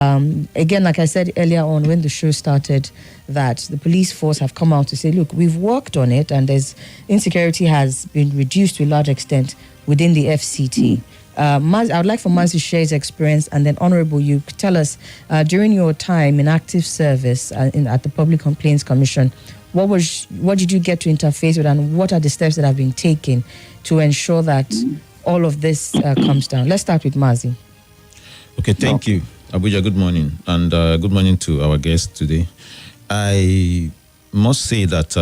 Again, like I said earlier on when the show started, that the police force have come out to say, look, we've worked on it and there's insecurity has been reduced to a large extent within the F.C.T. I would like for Maz to share his experience, and then Honorable, you could tell us during your time in active service at the Public Complaints Commission, what did you get to interface with, and what are the steps that have been taken to ensure that all of this comes down? Let's start with Mazi. Okay, thank you. Abuja, good morning, and good morning to our guests today. I must say that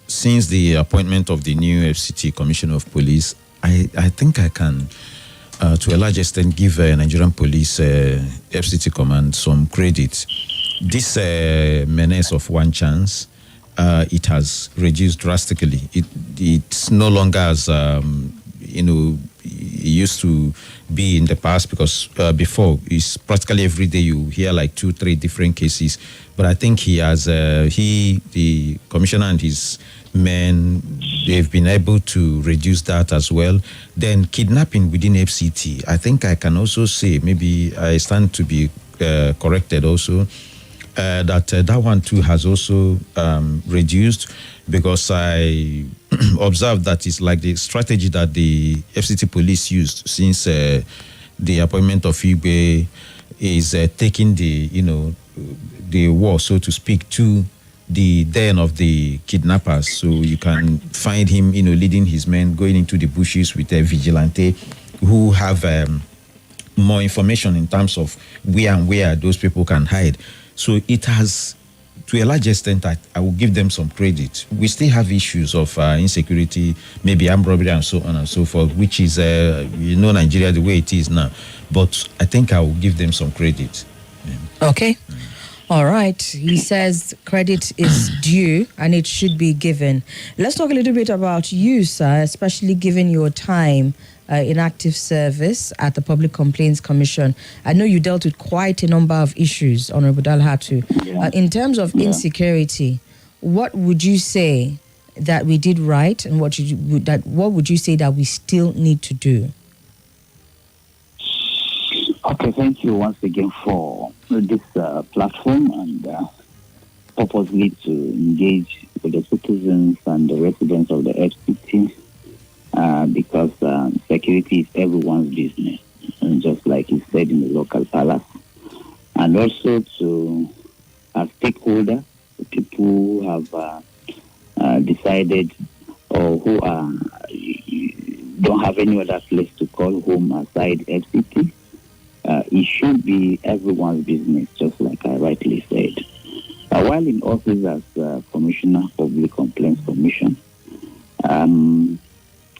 since the appointment of the new F.C.T Commissioner of Police, I think I can, to a large extent, give Nigerian Police F.C.T Command some credit. This menace of one chance, it has reduced drastically. It's no longer as it used to be in the past, because before, it's practically every day you hear like 2-3 different cases. But I think the commissioner and his men, they've been able to reduce that as well. Then kidnapping within F.C.T, I think I can also say, maybe I stand to be corrected also, that one too has also reduced, because I observed that it's like the strategy that the F.C.T police used since the appointment of Igwe is taking the war, so to speak, to the den of the kidnappers. So you can find him, leading his men, going into the bushes with a vigilante who have more information in terms of where those people can hide. So it has, to a large extent, I will give them some credit. We still have issues of insecurity, maybe armed robbery and so on and so forth, which is, Nigeria the way it is now. But I think I will give them some credit. Yeah. Okay. All right. He says credit is due and it should be given. Let's talk a little bit about you, sir, especially given your time in active service at the Public Complaints Commission. I know you dealt with quite a number of issues, Honorable Dalhatu. Yeah. In terms of insecurity, what would you say that we did right, and what would you say that we still need to do? Okay, thank you once again for this platform, and purposely to engage with the citizens and the residents of the F.C.T. Because security is everyone's business, and just like he said in the local palace. And also to stakeholders, people who have decided or who don't have any other place to call home aside F.C.T. It should be everyone's business, just like I rightly said. While in office as Commissioner of Public Complaints Commission, and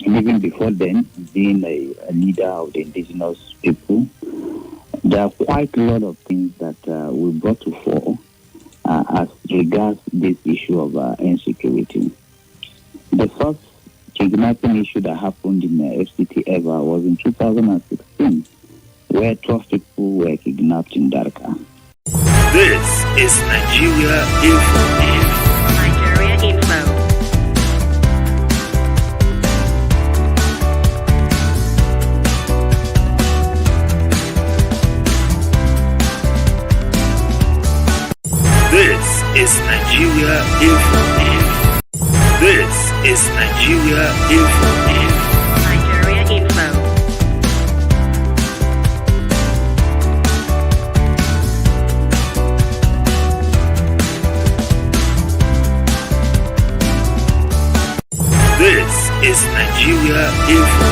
even before then, being a leader of the indigenous people, there are quite a lot of things that we brought to fore as regards this issue of insecurity. The first kidnapping issue that happened in the F.C.T ever was in 2016, where 12 people were kidnapped in Dhaka. This is Nigeria Info. Nigeria Info. This is Nigeria Info. This is Nigeria Info. Nigeria Info. This is Nigeria Info.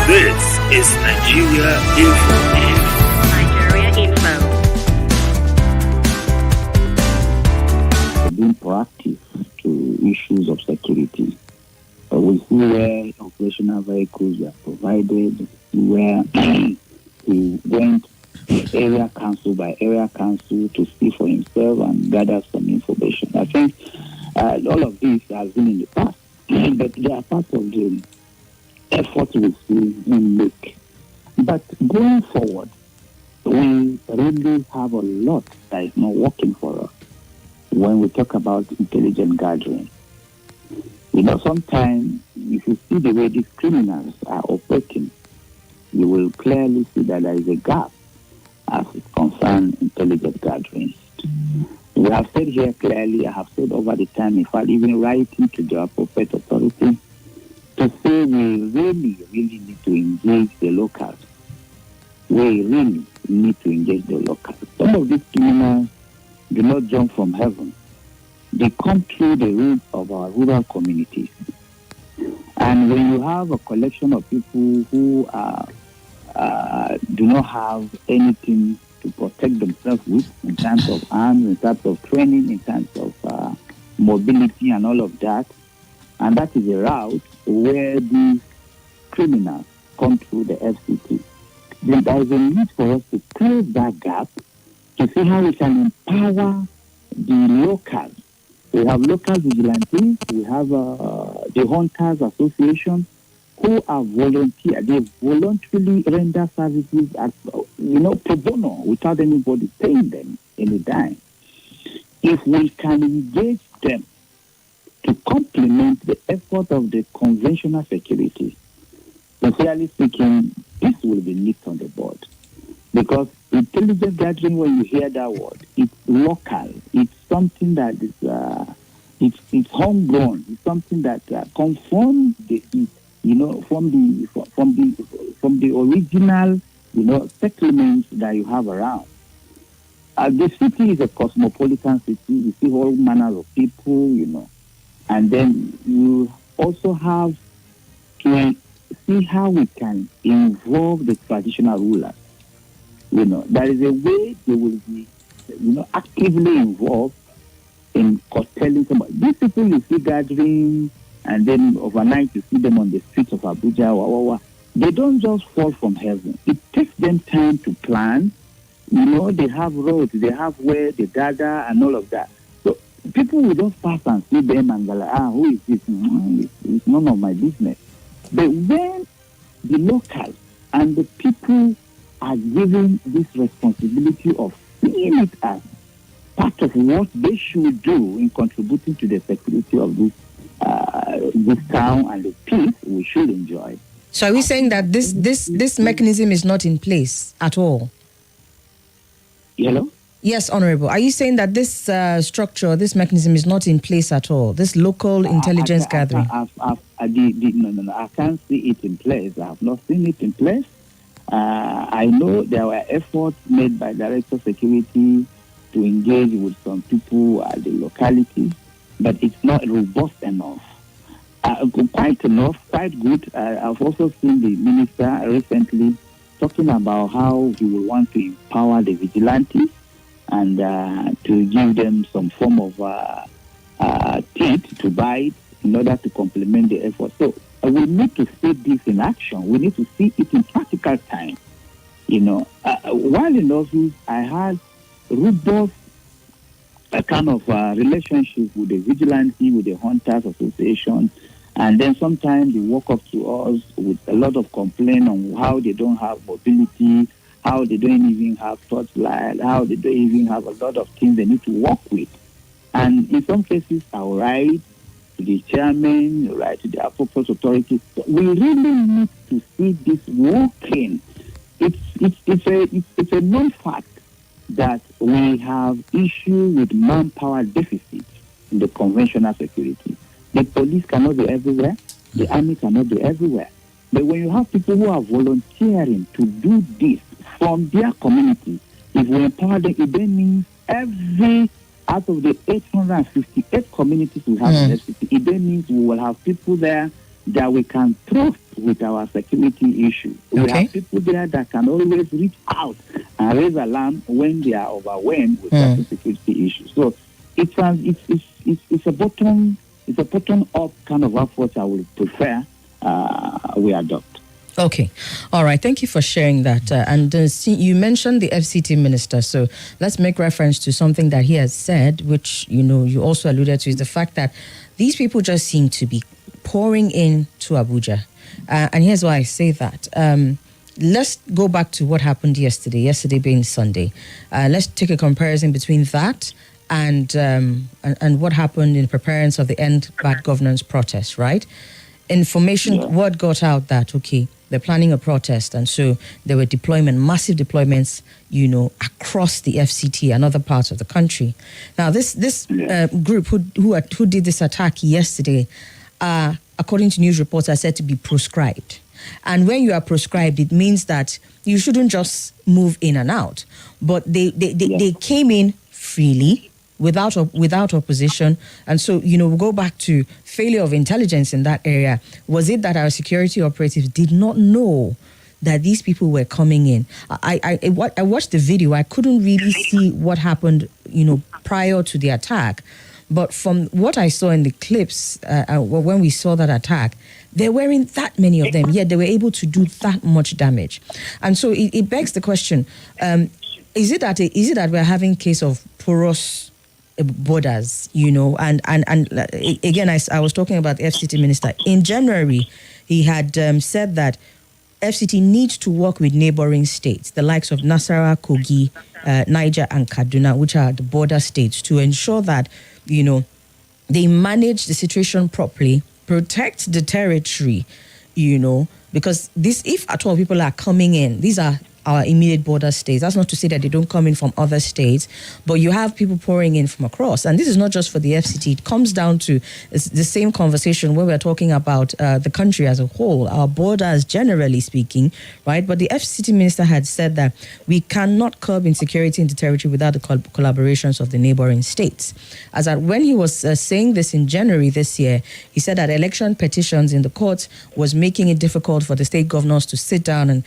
This is Nigeria Info. Nigeria Info. Being proactive to issues of security. We see where operational vehicles were provided, where he went area council by area council to see for himself and gather some information. I think all of this has been in the past, but they are part of the effort we see him make. But going forward, we really have a lot that is not working for us when we talk about intelligent gathering. Sometimes if you see the way these criminals are operating, you will clearly see that there is a gap as it concerns intelligence gatherings. We have said here clearly, I have said over the time, in fact, even writing to the appropriate authority, to say we really need to engage the locals. We really need to engage the locals. Some of these criminals do not jump from heaven. They come through the roots of our rural communities. And when you have a collection of people who do not have anything to protect themselves with in terms of arms, in terms of training, in terms of mobility and all of that, and that is a route where these criminals come through the F.C.T. Then there is a need for us to close that gap to see how we can empower the locals. We have local vigilantes, we have the Hunters Association, who are volunteer. They voluntarily render services at, pro bono, without anybody paying them any dime. If we can engage them to complement the effort of the conventional security, sincerely speaking, this will be nipped on the board. Because intelligence gathering, when you hear that word, it's local. It's something that is, it's homegrown. It's something that comes from the from the original, settlements that you have around. The city is a cosmopolitan city. You see all manner of people, and then you also have to see how we can involve the traditional rulers. There is a way they will be, actively involved in curtailing somebody. These people you see gathering, and then overnight you see them on the streets of Abuja, they don't just fall from heaven. It takes them time to plan. They have roads, they have where they gather and all of that. So people will just pass and see them and go like, who is this? It's none of my business. But when the locals and the people are given this responsibility of seeing it as part of what they should do in contributing to the security of this town and the peace we should enjoy. So are we saying that this mechanism is not in place at all? Hello? Yes, Honorable. Are you saying that this structure, this mechanism is not in place at all? This local intelligence gathering? No. I can't see it in place. I have not seen it in place. I know there were efforts made by Director of Security to engage with some people at the locality, but it's not robust enough. Quite good. I've also seen the minister recently talking about how he will want to empower the vigilantes and to give them some form of teeth to bite in order to complement the effort. So we need to see this in action. We need to see it in practical time. While in office, I had robust kind of relationship with the vigilante, with the Hunters Association, and then sometimes they walk up to us with a lot of complaint on how they don't have mobility, how they don't even have torchlight, how they don't even have a lot of things they need to work with. And in some cases, I'll write to the chairman, write to the appropriate authorities. We really need to see this working. It's a known fact that we have issue with manpower deficit in the conventional security. The police cannot be everywhere. The army cannot be everywhere. But when you have people who are volunteering to do this from their community, if we empower them, it then means every out of the 858 communities we have in FCT, it then means we will have people there that we can trust with our security issues. Okay. We have people there that can always reach out and raise alarm when they are overwhelmed with certain security issues. So it's a bottom-up kind of approach I would prefer we adopt. Okay. All right. Thank you for sharing that. You mentioned the F.C.T minister, so let's make reference to something that he has said, which, you also alluded to, is the fact that these people just seem to be pouring in to Abuja. And here's why I say that. Let's go back to what happened yesterday being Sunday. Let's take a comparison between that and what happened in preparedness of the End Bad Governance protest, right? Word got out that, okay, they're planning a protest, and so there were massive deployments, across the F.C.T and other parts of the country. Now, this group who did this attack yesterday, according to news reports, are said to be proscribed. And when you are proscribed, it means that you shouldn't just move in and out, but they came in freely, without opposition. And so, we go back to failure of intelligence in that area. Was it that our security operatives did not know that these people were coming in? I watched the video. I couldn't really see what happened, prior to the attack. But from what I saw in the clips, when we saw that attack, there weren't that many of them, yet they were able to do that much damage. And so it begs the question, is it that we're having case of porous borders, and again, I was talking about the F.C.T minister. In January, he had said that F.C.T needs to work with neighboring states, the likes of Nasarawa, Kogi, Niger, and Kaduna, which are the border states, to ensure that, they manage the situation properly, protect the territory, because if at all people are coming in, these are our immediate border states. That's not to say that they don't come in from other states, but you have people pouring in from across. And this is not just for the F.C.T. It comes down to the same conversation where we're talking about the country as a whole, our borders generally speaking, right? But the F.C.T. minister had said that we cannot curb insecurity in the territory without the collaborations of the neighboring states. As that when he was saying this in January this year, he said that election petitions in the courts was making it difficult for the state governors to sit down and,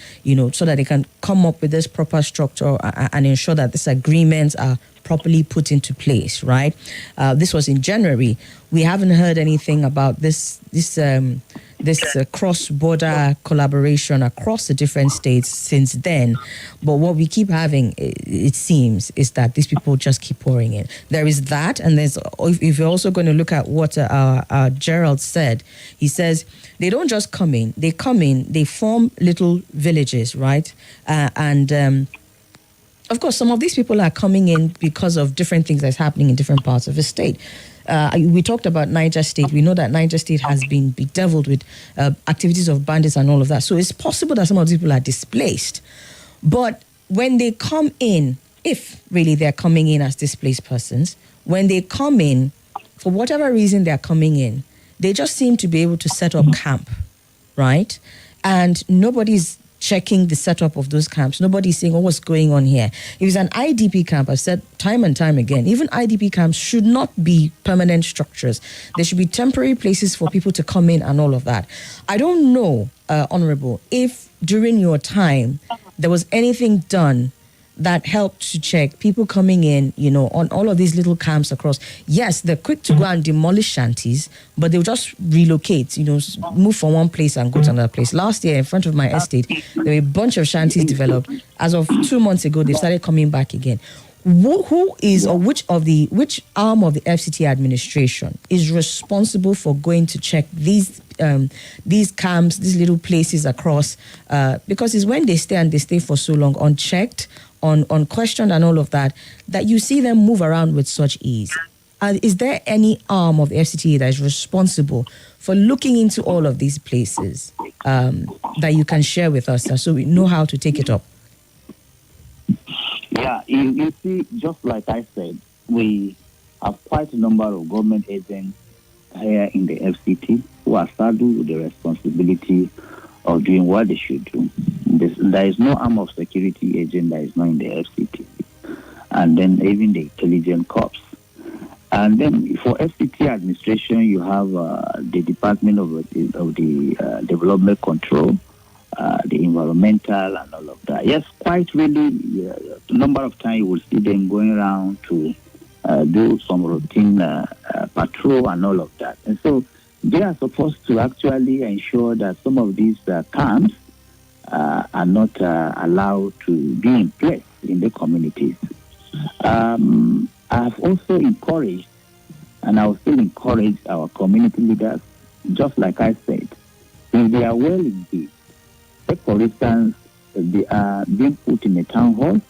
so that they can come up with this proper structure and ensure that these agreements are properly put into place, right? This was in January. We haven't heard anything about this cross-border collaboration across the different states since then. But what we keep having, it seems, is that these people just keep pouring in. There is that, and if you're also going to look at what Gerald said, he says they don't just come in, they form little villages, right? Of course, some of these people are coming in because of different things that's happening in different parts of the state. We talked about Niger State. We know that Niger State has been bedeviled with activities of bandits and all of that. So it's possible that some of these people are displaced. But when they come in, if really they're coming in as displaced persons, when they come in, for whatever reason they're coming in, they just seem to be able to set up camp, right? And nobody's checking the setup of those camps. Nobody's saying, what's going on here? If it's an IDP camp, I've said time and time again, even IDP camps should not be permanent structures. There should be temporary places for people to come in and all of that. I don't know, Honorable, if during your time there was anything done that helped to check people coming in, on all of these little camps across. Yes, they're quick to go and demolish shanties, but they'll just relocate, move from one place and go to another place. Last year, in front of my estate, there were a bunch of shanties developed. As of 2 months ago, they've started coming back again. Who is, or which arm of the F.C.T administration is responsible for going to check these camps, these little places across? Because it's when they stay for so long unchecked, unquestioned and all of that, that you see them move around with such ease. Is there any arm of the F.C.T that is responsible for looking into all of these places that you can share with us so we know how to take it up? Yeah, you see, just like I said, we have quite a number of government agents here in the F.C.T who are saddled with the responsibility of doing what they should do. There is no arm of security agent that is not in the F.C.T. And then even the intelligence corps. And then for F.C.T administration, you have the Department of the Development Control, the environmental and all of that. Yes, quite really, a number of times you will see them going around to do some routine patrol and all of that. And so they are supposed to actually ensure that some of these camps are not allowed to be in place in the communities. I have also encouraged, and I will still encourage our community leaders, just like I said, if they are well engaged. Take for instance, they are being put in a town hall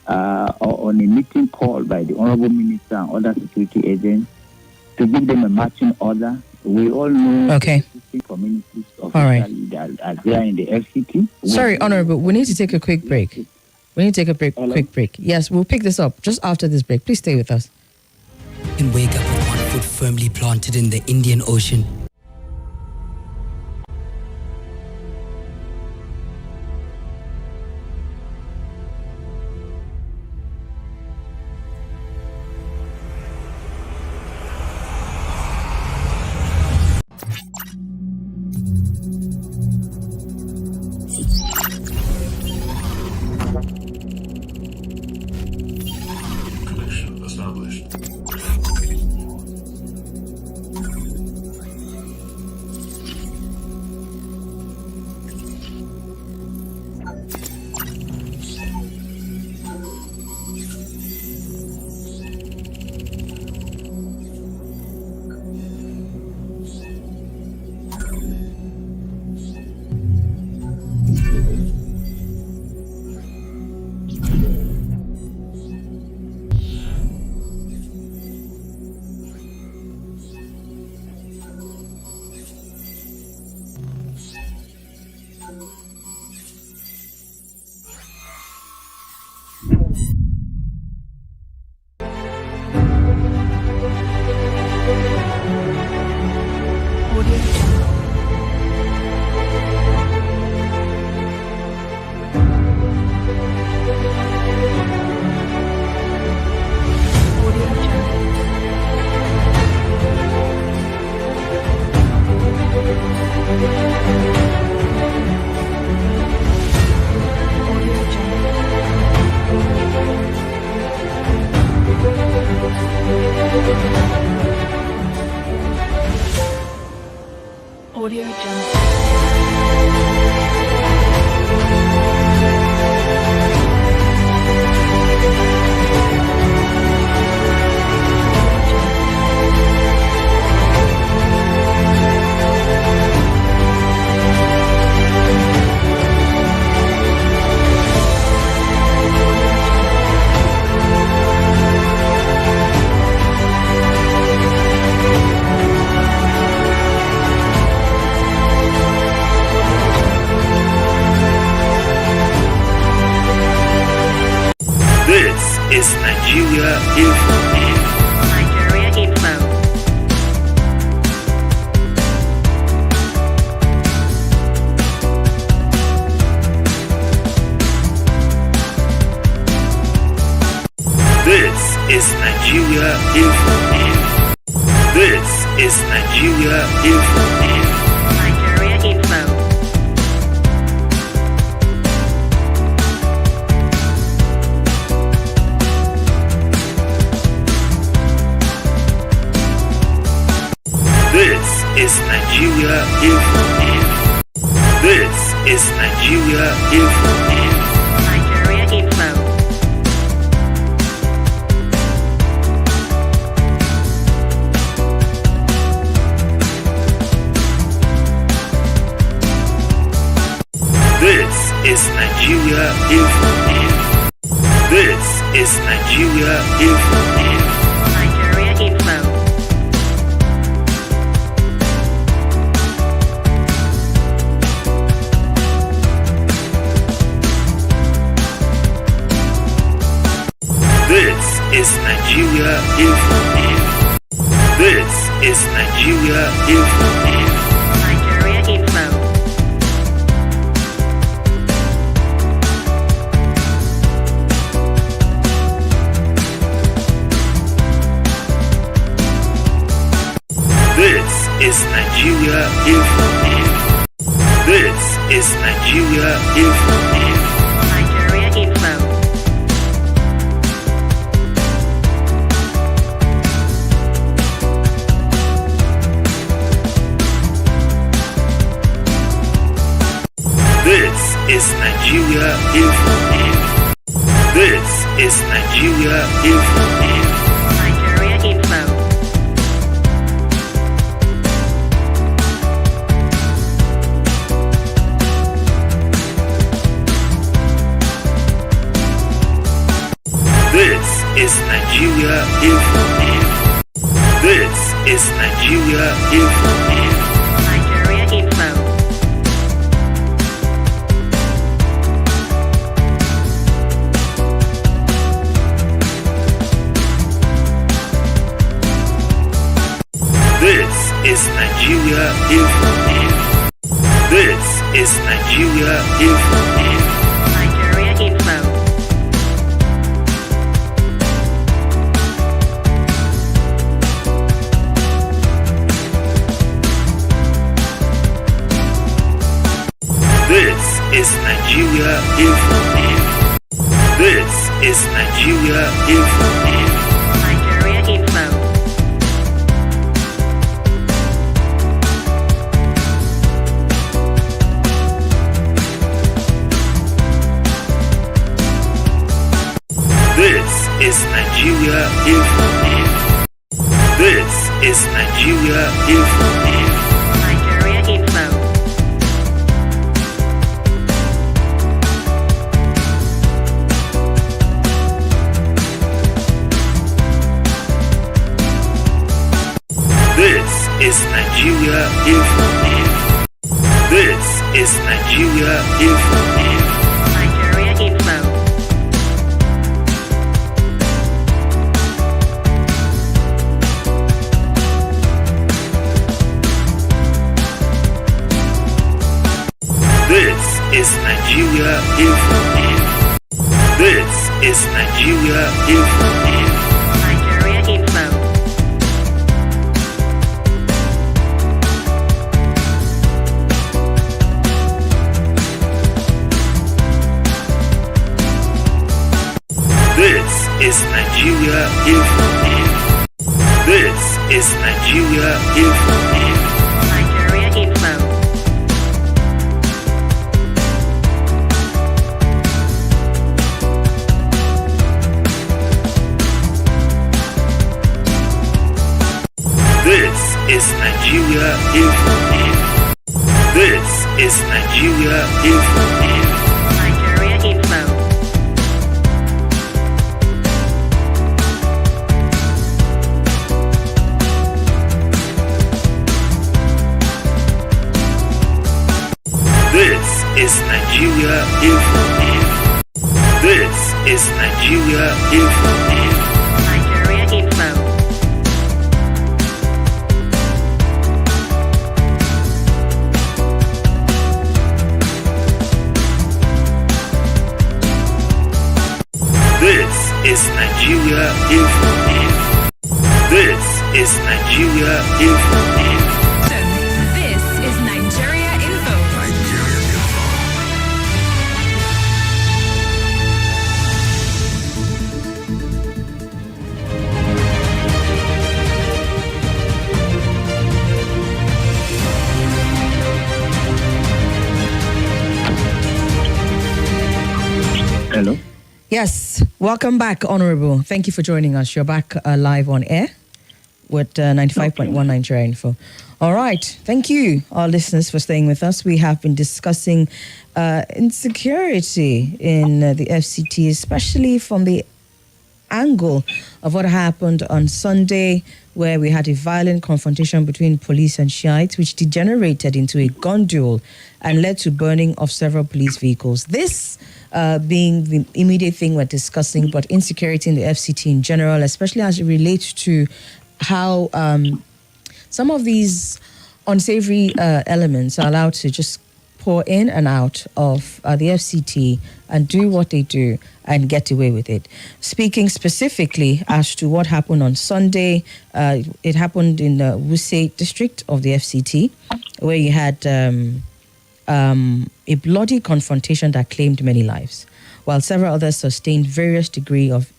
or on a meeting called by the Honorable Minister and other security agents to give them a marching order We all know Okay. communities of All right. that are there in the FCT. Sorry, Honorable, we need to take a quick break. Quick break. Yes, we'll pick this up just after this break. Please stay with us. You can wake up with one foot firmly planted in the Indian Ocean. Connection established. Audio Jungle. This is Nigeria Info. Nigeria Info. This is Nigeria Info. This is Nigeria Info. Nigeria Info. This is Nigeria Info. This is Nigeria Info. Nigeria Info. This is Nigeria Info. This is Nigeria Info. Nigeria Info. This is Nigeria Info. This is Nigeria Info. Nigeria Info. This is Nigeria Info. This is Nigeria Info. Nigeria Info. This is Nigeria Info. This is Nigeria Info. Nigeria Info. This is Nigeria Info. This is Nigeria Info. Nigeria Info. This is Nigeria Info. This is Nigeria Info. Nigeria Info. This is Nigeria Info. This is Nigeria Info. Nigeria Info. This is Nigeria Info. This is Nigeria Info. Nigeria Info. This is Nigeria Info. This is Nigeria Info. Nigeria Info. This is Nigeria Info. This is Nigeria Info. Nigeria Info. This is Nigeria Info. This is Nigeria Info. Nigeria Info. This is Nigeria Info. This is Nigeria Info. Nigeria Info. This is Nigeria Info. This is Nigeria Info. Nigeria Info. This is Nigeria Info. This is Nigeria Info. This is Nigeria Info. Hello. Yes, welcome back, Honorable. Thank you for joining us. You're back live on air with 95.1 Nigeria Info. All right, thank you, our listeners, for staying with us. We have been discussing insecurity in the F.C.T, especially from the angle of what happened on Sunday, where we had a violent confrontation between police and Shiites, which degenerated into a gun duel and led to burning of several police vehicles. This being the immediate thing we're discussing, but insecurity in the F.C.T in general, especially as it relates to how some of these unsavory elements are allowed to just pour in and out of the F.C.T and do what they do and get away with it. Speaking specifically as to what happened on Sunday, it happened in the Wuse district of the F.C.T, where you had a bloody confrontation that claimed many lives, while several others sustained various degree of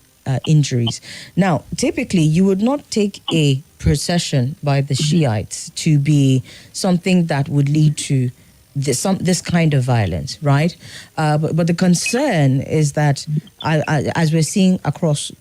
injuries. Now, typically, you would not take a procession by the Shiites to be something that would lead to this kind of violence, right? But the concern is that, as we're seeing across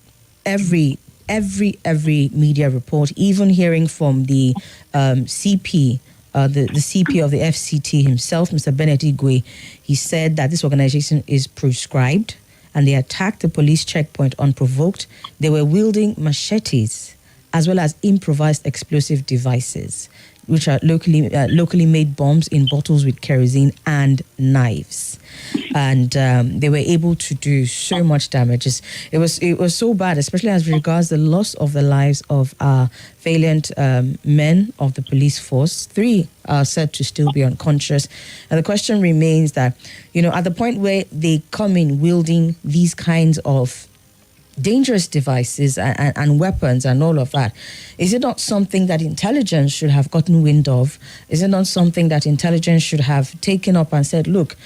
every media report, even hearing from the CP, the CP of the F.C.T himself, Mr. Bennett Igwe, he said that this organization is proscribed and they attacked the police checkpoint unprovoked. They were wielding machetes as well as improvised explosive devices, which are locally made bombs in bottles with kerosene and knives. And they were able to do so much damage. It was so bad, especially as regards the loss of the lives of our valiant men of the police force. 3 are said to still be unconscious. And the question remains that, at the point where they come in wielding these kinds of dangerous devices and weapons and all of that, is it not something that intelligence should have gotten wind of? Is it not something that intelligence should have taken up and said, look,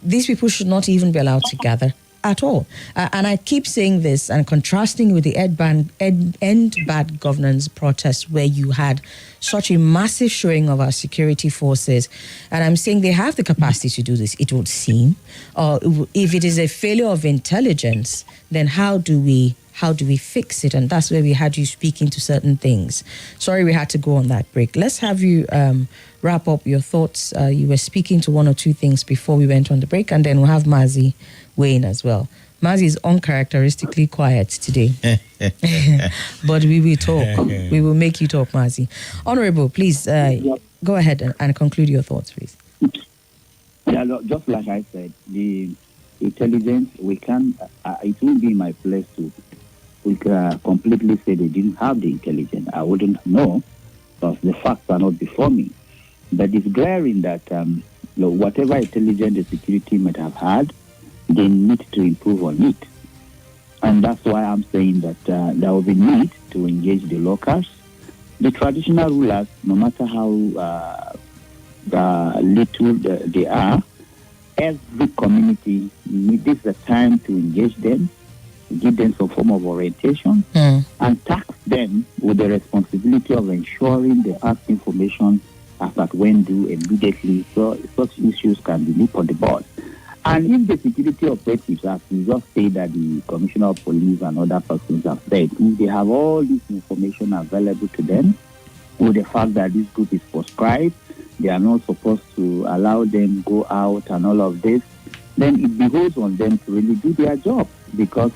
these people should not even be allowed to gather at all? And I keep saying this and contrasting with the end bad governance protests, where you had such a massive showing of our security forces. And I'm saying they have the capacity to do this, it would seem. If it is a failure of intelligence, then how do we fix it? And that's where we had you speaking to certain things. Sorry, we had to go on that break. Let's have you wrap up your thoughts. You were speaking to one or two things before we went on the break, and then we'll have Mazi weigh in as well. Mazi is uncharacteristically quiet today. But we will talk. We will make you talk, Mazi. Honorable, please go ahead and conclude your thoughts, please. Yeah, look, just like I said, the intelligence, we can, it won't be my place to completely say they didn't have the intelligence. I wouldn't know, because the facts are not before me. But it's glaring that whatever intelligence the security might have had, they need to improve on it. And that's why I'm saying that there will be need to engage the locals. The traditional rulers, no matter how little they are, every community needs the time to engage them, give them some form of orientation, and task them with the responsibility of ensuring they have information as at when due immediately, so such issues can be nipped on the bud. And if the security operatives, as we just say that the Commissioner of Police and other persons have said, if they have all this information available to them, with the fact that this group is proscribed, they are not supposed to allow them go out and all of this, then it behoves on them to really do their job, because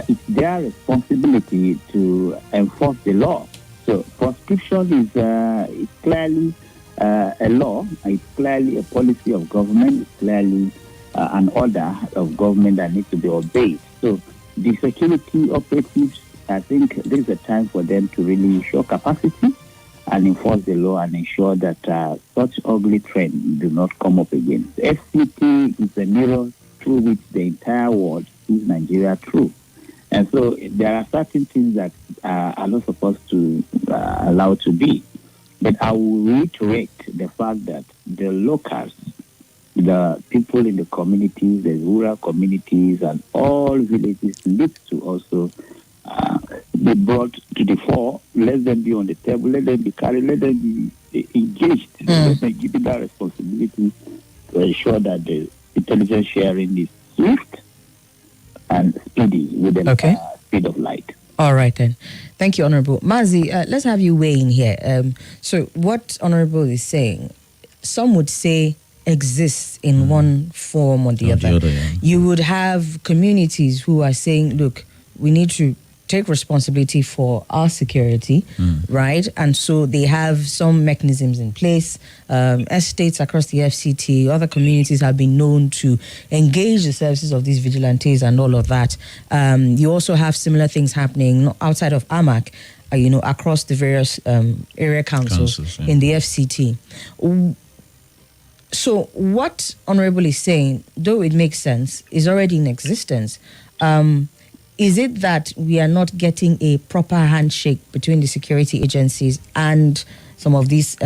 it's their responsibility to enforce the law. So proscription is clearly a law, it's clearly a policy of government, it's clearly an order of government that needs to be obeyed. So the security operatives, I think there is a time for them to really show capacity and enforce the law and ensure that such ugly trend do not come up again. F.C.T is a mirror through which the entire world sees Nigeria through. And so there are certain things that are not supposed to allow to be. But I will reiterate the fact that the locals, the people in the communities, the rural communities, and all villages need to also be brought to the fore. Let them be on the table, let them be carried, let them be engaged. Let them give them that responsibility to ensure that the intelligence sharing is swift and speedy with the speed of light. All right, then. Thank you, Honorable. Mazi, let's have you weigh in here. So what Honorable is saying, some would say exists in one form or the other. You would have communities who are saying, look, we need to take responsibility for our security, right? And so they have some mechanisms in place. Estates across the F.C.T, other communities have been known to engage the services of these vigilantes and all of that. You also have similar things happening outside of AMAC, across the various area councils in the F.C.T. So what Honorable is saying, though it makes sense, is already in existence. Is it that we are not getting a proper handshake between the security agencies and some of these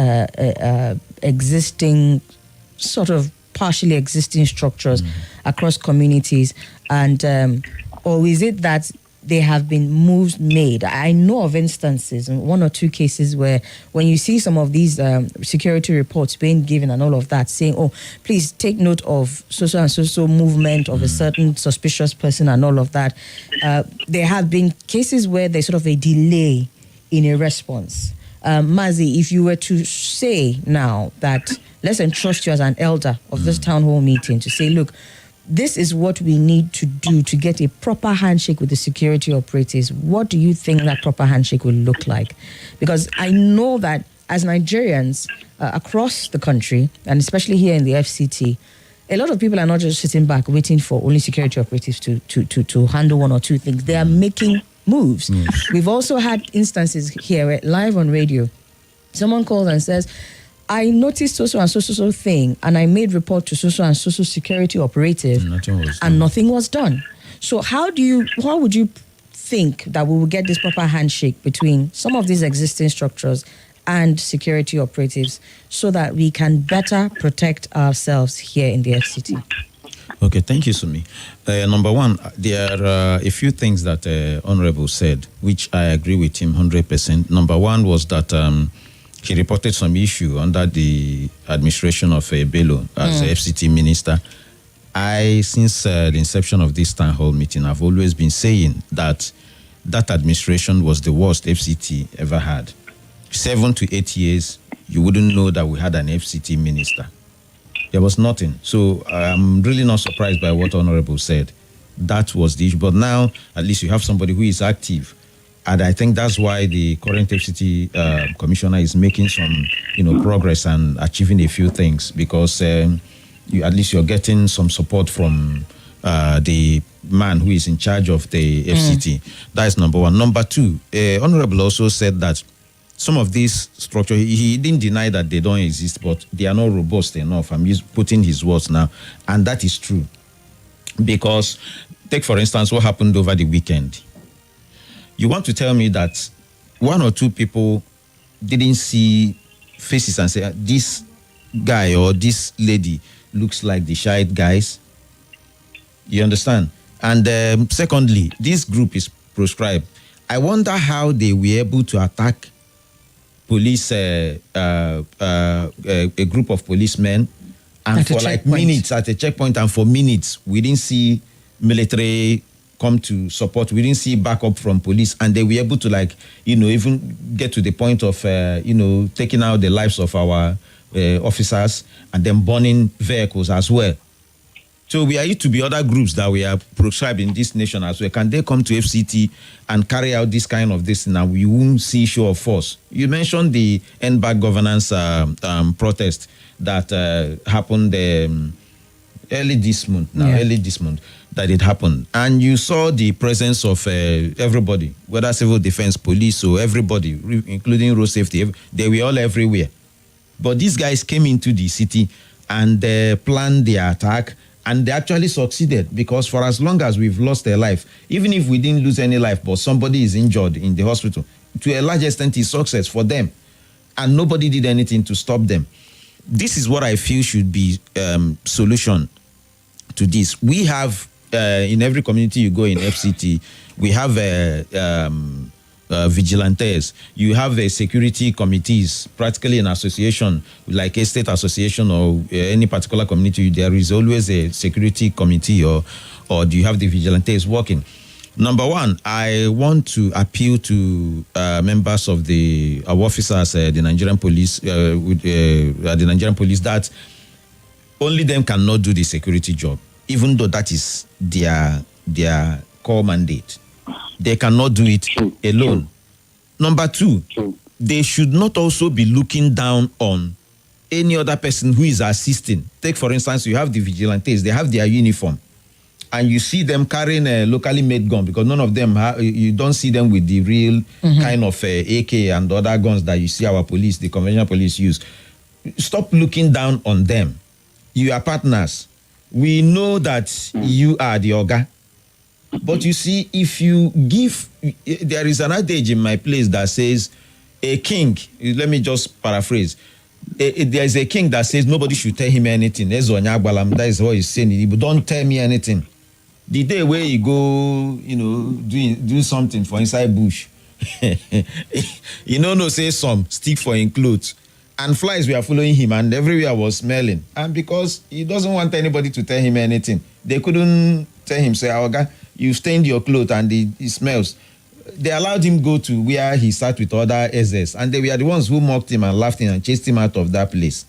existing, sort of partially existing structures across communities? And or is it that there have been moves made? I know of instances, one or two cases, where when you see some of these security reports being given and all of that, saying, oh, please take note of so and so movement of a certain suspicious person and all of that, there have been cases where there's sort of a delay in a response. Mazi, if you were to say now that, let's entrust you as an elder of this town hall meeting to say, look, this is what we need to do to get a proper handshake with the security operatives. What do you think that proper handshake will look like? Because I know that as Nigerians across the country, and especially here in the FCT, a lot of people are not just sitting back waiting for only security operatives to handle one or two things. They are making moves. We've also had instances here live on radio. Someone calls and says, I noticed so and so thing, and I made report to so and so security operative, and nothing was done. So how would you think that we will get this proper handshake between some of these existing structures and security operatives so that we can better protect ourselves here in the FCT? Okay, thank you, Somi. Number one, there are a few things that Honorable said, which I agree with him 100%. Number one was that he reported some issue under the administration of Bello as FCT minister. Since the inception of this town hall meeting, I've always been saying that administration was the worst FCT ever had. 7 to 8 years, you wouldn't know that we had an FCT minister. There was nothing. So I'm really not surprised by what Honorable said. That was the issue. But now, at least you have somebody who is active. And I think that's why the current FCT commissioner is making some, progress and achieving a few things, because at least you're getting some support from the man who is in charge of the FCT. That is number one. Number two, Honorable also said that some of these structures, he didn't deny that they don't exist, but they are not robust enough. I'm putting his words now. And that is true. Because, take for instance, what happened over the weekend. You want to tell me that one or two people didn't see faces and say, this guy or this lady looks like the Shiite guys? You understand? And secondly, this group is proscribed. I wonder how they were able to attack police, a group of policemen, and for like minutes at a checkpoint, and for minutes we didn't see military come to support. We didn't see backup from police, and they were able to even get to the point of taking out the lives of our officers and then burning vehicles as well. So we are yet to be other groups that we are proscribed in this nation as well. Can they come to FCT and carry out this kind of this? Now we won't see show of force. You mentioned the end back governance protest that happened early this month. That it happened, and you saw the presence of everybody, whether civil defense, police, or everybody, including road safety. They were all everywhere. But these guys came into the city and planned their attack. And they actually succeeded, because for as long as we've lost a life, even if we didn't lose any life, but somebody is injured in the hospital, to a large extent it's success for them. And nobody did anything to stop them. This is what I feel should be solution to this. We have, in every community you go in FCT, we have vigilantes. You have security committees, practically an association, like a state association or any particular community. There is always a security committee, or do you have the vigilantes working? Number one, I want to appeal to members of our officers, the Nigerian police, that only them cannot do the security job, even though that is their core mandate. They cannot do it alone. Number two, they should not also be looking down on any other person who is assisting. Take, for instance, you have the vigilantes, they have their uniform, and you see them carrying a locally made gun, because none of them, you don't see them with the real kind of AK and other guns that you see our police, the conventional police use. Stop looking down on them. You are partners. We know that you are the Oga. But you see, if you give, there is an adage in my place that says, a king, let me just paraphrase, there is a king that says nobody should tell him anything. That is what he's saying. But don't tell me anything. The day where you go, do something for inside bush, say some stick for in clothes. And flies were following him, and everywhere was smelling. And because he doesn't want anybody to tell him anything, they couldn't tell him, say, "Oh, God, you stained your clothes and it smells." They allowed him go to where he sat with other SS, and they were the ones who mocked him and laughed him and chased him out of that place.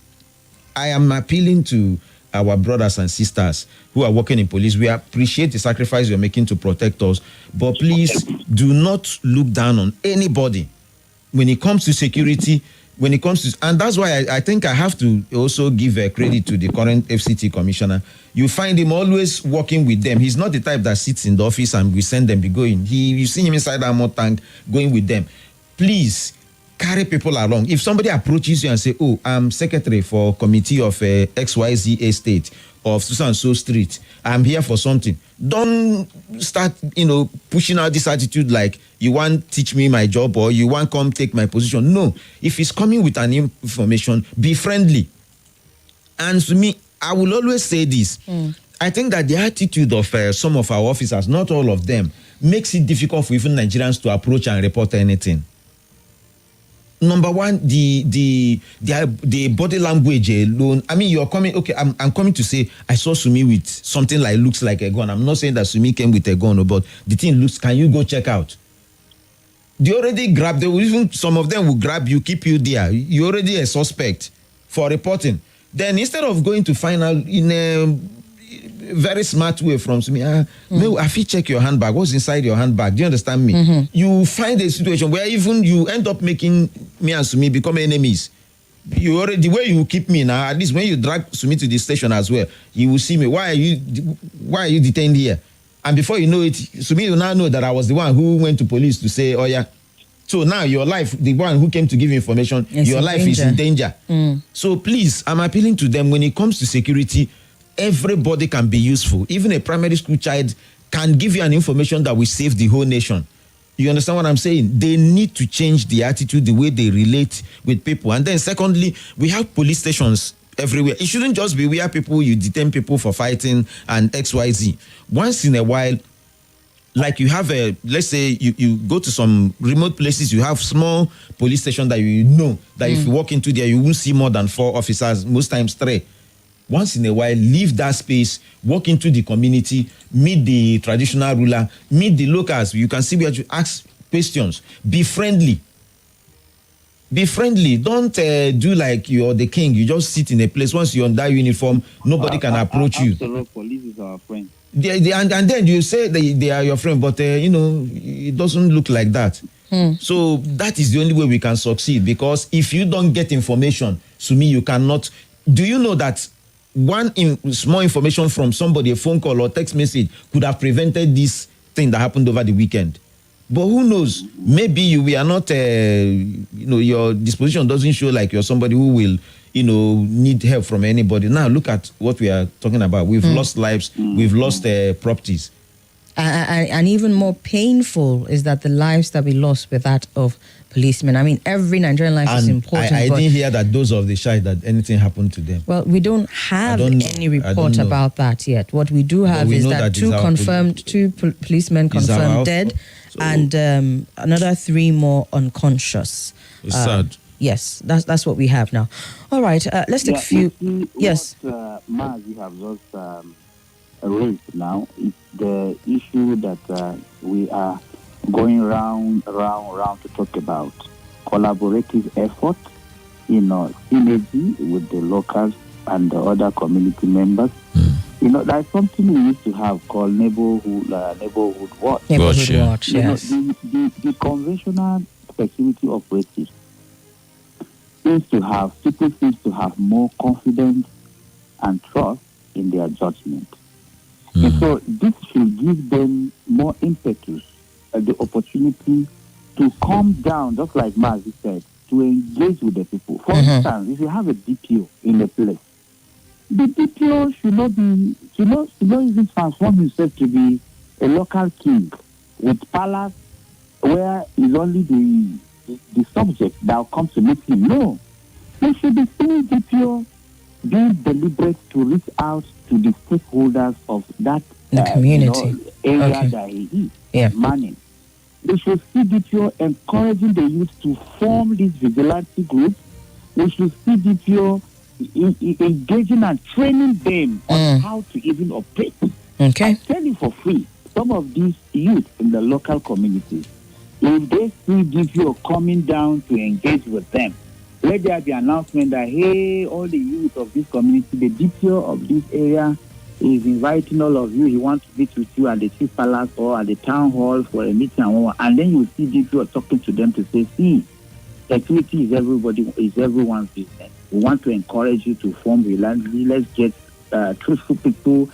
I am appealing to our brothers and sisters who are working in police. We appreciate the sacrifice you're making to protect us, but please do not look down on anybody when it comes to security. When it comes to, and that's why I think I have to also give credit to the current F.C.T commissioner. You find him always working with them. He's not the type that sits in the office and we send them be going. You see him inside armor tank going with them. Please carry people along. If somebody approaches you and say, "Oh, I'm secretary for committee of XYZ estate of so-and-so street. I'm here for something." Don't start, pushing out this attitude like you want to teach me my job or you want to come take my position. No. If he's coming with an information, be friendly. And to me, I will always say this. I think that the attitude of some of our officers, not all of them, makes it difficult for even Nigerians to approach and report anything. Number one, the body language alone. I mean, you're coming. Okay, I'm coming to say I saw Somi with something like looks like a gun. I'm not saying that Somi came with a gun, but the thing looks. Can you go check out? They already grabbed. Even some of them will grab you, keep you there. You're already a suspect for reporting. Then instead of going to find out in a very smart way from Somi, I feel check your handbag. What's inside your handbag? Do you understand me? You find a situation where even you end up making me and Somi become enemies. You already, the way you keep me now, at least when you drag Somi to the station as well, you will see me. Why are you detained here? And before you know it, Somi will now know that I was the one who went to police to say, "Oh yeah." So now your life, the one who came to give information, your life is in danger. So please, I'm appealing to them when it comes to security. Everybody can be useful. Even a primary school child can give you an information that will save the whole nation. You understand what I'm saying? They need to change the attitude, the way they relate with people. And then secondly, we have police stations everywhere. It shouldn't just be where you detain people for fighting and XYZ. Once in a while, like you have let's say you go to some remote places, you have small police station that you know that if you walk into there, you won't see more than 4 officers, most times 3. Once in a while, leave that space, walk into the community, meet the traditional ruler, meet the locals. You can see where you ask questions. Be friendly. Be friendly. Don't do like you're the king. You just sit in a place. Once you're on that uniform, nobody can approach you. Police is our friend. And then you say they are your friend, but it doesn't look like that. So that is the only way we can succeed, because if you don't get information, to me, you cannot. Do you know that small information from somebody, a phone call or text message, could have prevented this thing that happened over the weekend? But who knows? Maybe you are not, your disposition doesn't show like you're somebody who will, need help from anybody. Now look at what we are talking about. We've lost lives. We've lost properties. And even more painful is that the lives that we lost were that of policemen. I mean, every Nigerian life is important. I didn't hear that those of the shy that anything happened to them. Well, we don't have any report about that yet. What we do have is that two policemen confirmed dead, and another 3 more unconscious. It's sad. Yes, that's what we have now. All right, let's take a few. Yes. Maz, you have just raised now is the issue that we are going round to talk about. Collaborative effort, synergy with the locals and the other community members. There's something we used to have called neighborhood watch. Neighborhood watch, yes. The conventional security operatives people seem to have more confidence and trust in their judgment. And so this should give them more impetus, the opportunity to come down, just like Mazi said, to engage with the people. For instance, if you have a DPO in a place, the DPO should not even transform himself to be a local king with palace where is only the subject that will come to meet him. No. He should be seeing DPO being deliberate to reach out to the stakeholders of that community area that he is manning. They should see DPO encouraging the youth to form these vigilante groups. We should see DPO engaging and training them on how to even operate. Okay. I'm telling for free, some of these youth in the local communities, if they see DPO coming down to engage with them, let there be announcement that, hey, all the youth of this community, the DPO of this area is inviting all of you. He wants to meet with you at the Chief Palace or at the Town Hall for a meeting. And then you see DPO talking to them to say, see, security is everyone's business. We want to encourage you to form reliably. Let's get truthful people,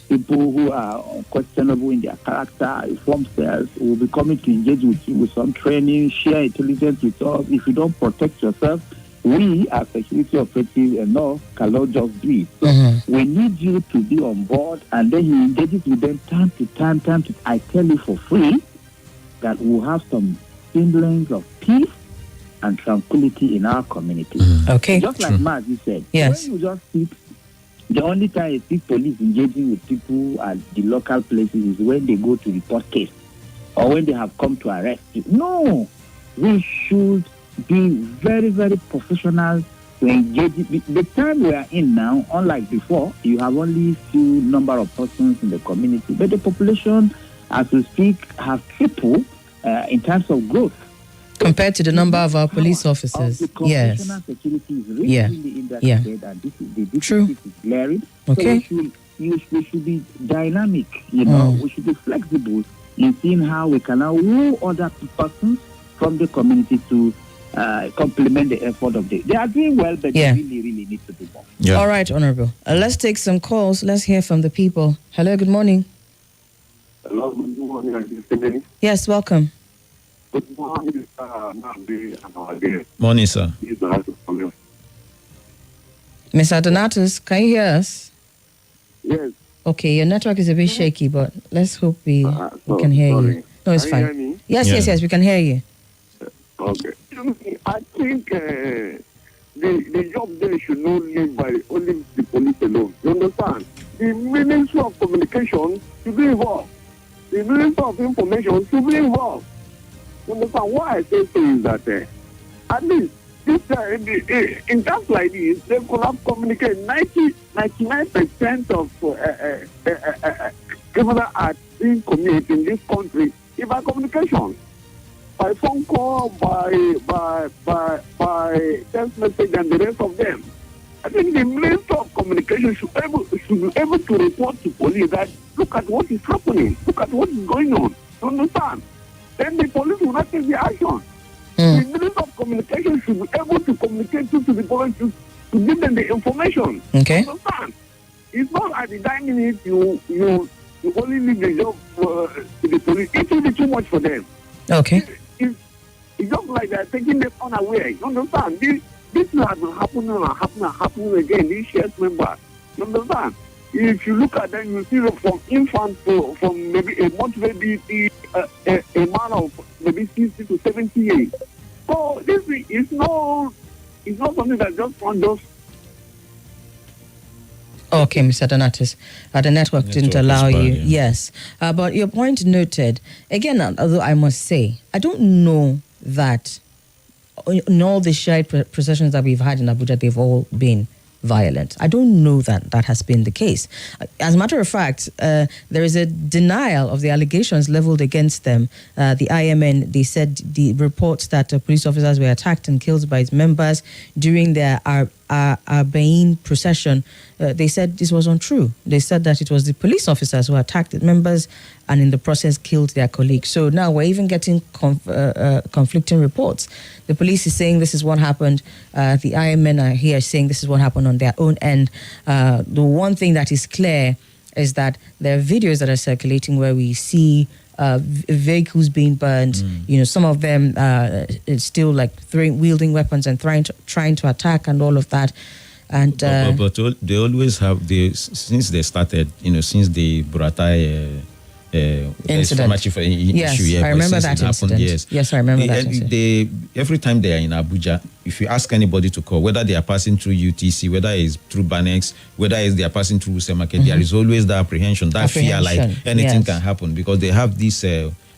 people who are questionable in their character, reform cells. Will be coming to engage with you with some training, share intelligence with us. If you don't protect yourself, we as security operatives enough cannot just do it. So we need you to be on board, and then you engage with them time to time. I tell you for free that we'll have some semblance of peace and tranquility in our community. Okay. Just like Mark, you said. Yes. When you just sit, the only time you see police engaging with people at the local places is when they go to report case or when they have come to arrest you. No, we should be very, very professional to engage. The time we are in now, unlike before, you have only few number of persons in the community, but the population, as we speak, have tripled in terms of growth. Compared to the number of our police officers. Yes. Security is really in that state, and this is the True. is glaring. Okay. So we should be dynamic, you know, we should be flexible in seeing how we can now woo other persons from the community to complement the effort of They are doing well, but they really, really need to do more. Yeah. All right, Honorable. Let's take some calls. Let's hear from the people. Hello, good morning. Hello, good morning. Yes, welcome. Good morning, Namdi and our guest. Morning, sir. Mr. Donatus, can you hear us? Yes. Okay, your network is a bit shaky, but let's hope we can hear you. No, it's Can fine. you hear me? Yes, we can hear you. Okay. I think the job there should not live by only the police alone. You understand? The Ministry of Communication should be involved. The Ministry of Information should be involved. You understand? Why I say so is that at least this, in times like this, they could have communicated 99% of criminal acts being committed in this country is by communication. By phone call, by text message, and the rest of them. I think the Minister of Communication should be able to report to police that look at what is happening, look at what is going on. You understand? Then the police will not take the action. The Minister of Communication should be able to communicate to the police to give them the information. Okay. You understand? It's not at the dying minute you only leave the job to the police. It will be too much for them. Okay. It's just like they're taking them unaware. You understand? This has been happening again. These shares members. You understand? If you look at them, you see them from infant from maybe a month, maybe a man of maybe 60 to 70 years. So this is not something that just one just. Okay, Mr. Donatus, the network didn't allow is bad, you. yeah. Yes, but your point noted. Again, although I must say, I don't know that in all the shared processions that we've had in Abuja, they've all been violent. I don't know that that has been the case. As a matter of fact, there is a denial of the allegations leveled against them. The IMN, they said the reports that police officers were attacked and killed by its members during their Arbaeen procession, they said this was untrue. They said that it was the police officers who attacked the members and in the process killed their colleagues. So now we're even getting conflicting reports. The police is saying this is what happened. The IMN are here saying this is what happened on their own end. The one thing that is clear is that there are videos that are circulating where we see vehicles being burned. You know, some of them still like wielding weapons and trying to attack and all of that. And but they always have since they started. You know, since the Buratai incident. Yes, issue, I remember that incident. Yes, I remember that incident. Every time they are in Abuja, if you ask anybody to call, whether they are passing through UTC, whether it's through Banex, whether it's they are passing through Wuse Market, there is always that apprehension, fear, like anything can happen, because they have this.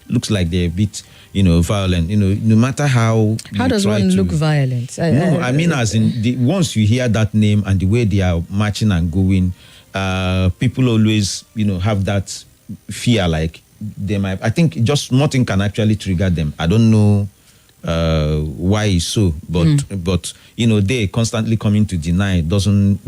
Looks like they're a bit, violent. No matter how. How does one look violent? No, I mean, as in once you hear that name and the way they are marching and going, people always, have that fear, like they might. I think just nothing can actually trigger them. I don't know why is so, but they constantly coming to deny doesn't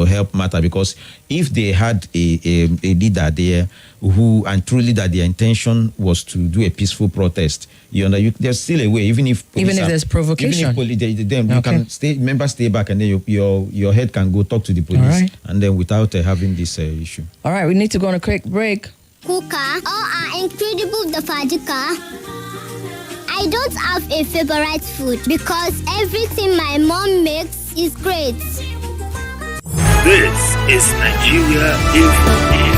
help matter, because if they had a leader there who, and truly that their intention was to do a peaceful protest, there's still a way, even if there's provocation, you can stay back, and then your head can go talk to the police, right. and then without having this issue. All right, we need to go on a quick break. Kuka or our incredible Dafajika. I don't have a favorite food because everything my mom makes is great. This is Nigeria Info.